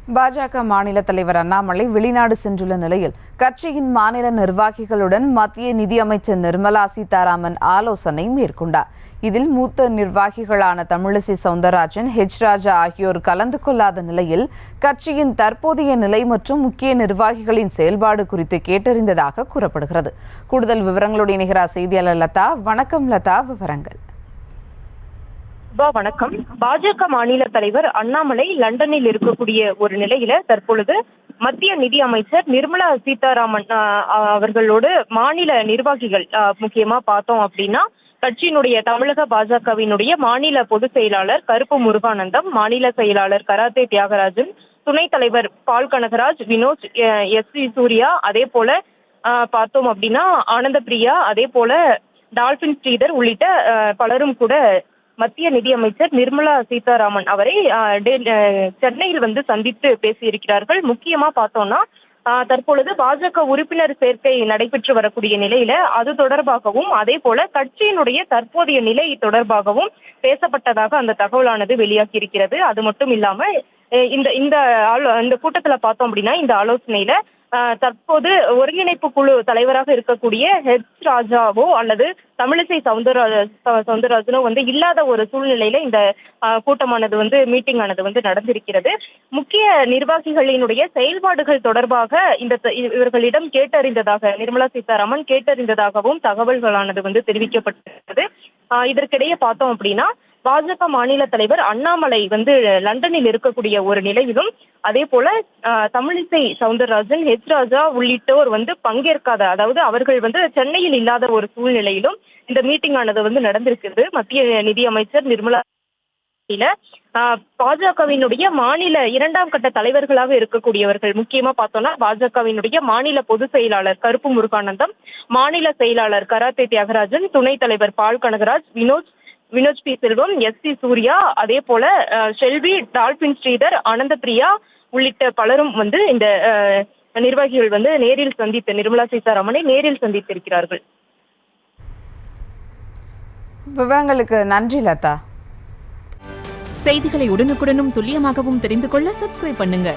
பாஜக மாநில தலைவர் அண்ணாமலை வெளிநாடு சென்றுள்ள நிலையில் கட்சியின் மாநில நிர்வாகிகளுடன் மத்திய நிதியமைச்சர் நிர்மலா சீதாராமன் ஆலோசனை மேற்கொண்டார். இதில் மூத்த நிர்வாகிகளான தமிழிசை சவுந்தரராஜன், ஹெச் ராஜா ஆகியோர் கலந்து கொள்ளாத நிலையில் கட்சியின் தற்போதைய நிலை மற்றும் முக்கிய நிர்வாகிகளின் செயல்பாடு குறித்து கேட்டறிந்ததாக கூறப்படுகிறது. கூடுதல் விவரங்களோடு இணைகிறார் செய்தியாளர் லதா. வணக்கம் லதா, விவரங்கள். வணக்கம். பாஜக மாநில தலைவர் அண்ணாமலை லண்டனில் இருக்கக்கூடிய ஒரு நிலையில தற்பொழுது மத்திய நிதி அமைச்சர் நிர்மலா சீதாராமன் அவர்களோடு மாநில நிர்வாகிகள் முக்கியமா பார்த்தோம் அப்படின்னா கட்சியினுடைய தமிழக பாஜகவினுடைய மாநில பொதுச் செயலாளர் கருப்பு முருகானந்தம், மாநில செயலாளர் கராத்தே தியாகராஜன், துணைத் தலைவர் பால் கனகராஜ், வினோத், எஸ்.வி. சூர்யா, அதே போல பார்த்தோம் அப்படின்னா ஆனந்த பிரியா, அதே போல டால்பின் ஸ்ரீதர் உள்ளிட்ட பலரும் கூட மத்திய நிதியமைச்சர் நிர்மலா சீதாராமன் அவரை சென்னையில் சந்தித்து பேசியிருக்கிறார்கள். முக்கியமா பார்த்தோம்னா தற்பொழுது பாஜக உறுப்பினர் சேர்க்கை நடைபெற்று வரக்கூடிய நிலையில அது தொடர்பாகவும் அதே போல கட்சியினுடைய தற்போதைய நிலை தொடர்பாகவும் பேசப்பட்டதாக அந்த தகவலானது வெளியாகி இருக்கிறது. அது மட்டும் இல்லாம இந்த கூட்டத்துல பார்த்தோம் அப்படின்னா இந்த ஆலோசனையில தற்போது ஒருங்கிணைப்பு குழு தலைவராக இருக்கக்கூடிய ஹெச் ராஜாவோ அல்லது தமிழிசை சவுந்தரராஜனோ இல்லாத ஒரு சூழ்நிலையில இந்த கூட்டமானது மீட்டிங் ஆனது நடந்திருக்கிறது. முக்கிய நிர்வாகிகளினுடைய செயல்பாடுகள் தொடர்பாக இவர்களிடம் கேட்டறிந்ததாக நிர்மலா சீதாராமன் கேட்டறிந்ததாகவும் தகவல்களானது தெரிவிக்கப்பட்டிருக்கிறது. இதற்கிடையே பார்த்தோம் அப்படின்னா பாஜக மாநில தலைவர் அண்ணாமலை லண்டனில் இருக்கக்கூடிய ஒரு நிலையிலும் அதே போல தமிழிசை சவுந்தரராஜன், ஹெச் ராஜா உள்ளிட்டோர் பங்கேற்காத, அதாவது அவர்கள் சென்னையில் இல்லாத ஒரு சூழ்நிலையிலும் இந்த மீட்டிங் ஆனது நடந்திருக்கிறது. மத்திய நிதி அமைச்சர் நிர்மலா பாஜகவினுடைய மாநில இரண்டாம் கட்ட தலைவர்களாக இருக்கக்கூடியவர்கள் முக்கியமா பார்த்தோம்னா பாஜகவினுடைய மாநில பொதுச் செயலாளர் கருப்பு முருகானந்தம், மாநில செயலாளர் கராத்தே தியாகராஜன், துணைத் தலைவர் பால் கனகராஜ், வினோத் பி செல்வம், எஸ்.சி. சூர்யா, அதே போல ஷெல்வி, டால்பின் ஸ்ரீதர், ஆனந்த பிரியா உள்ளிட்ட பலரும் இந்த நிர்வாகிகள் நேரில் சந்தித்து நிர்மலா சீதாராமனை நேரில் சந்தித்திருக்கிறார்கள். விவரங்களுக்கு நன்றி லதா. செய்திகளை உடனுக்குடனும் துல்லியமாகவும் தெரிந்து கொள்ள சப்ஸ்கிரைப் பண்ணுங்க.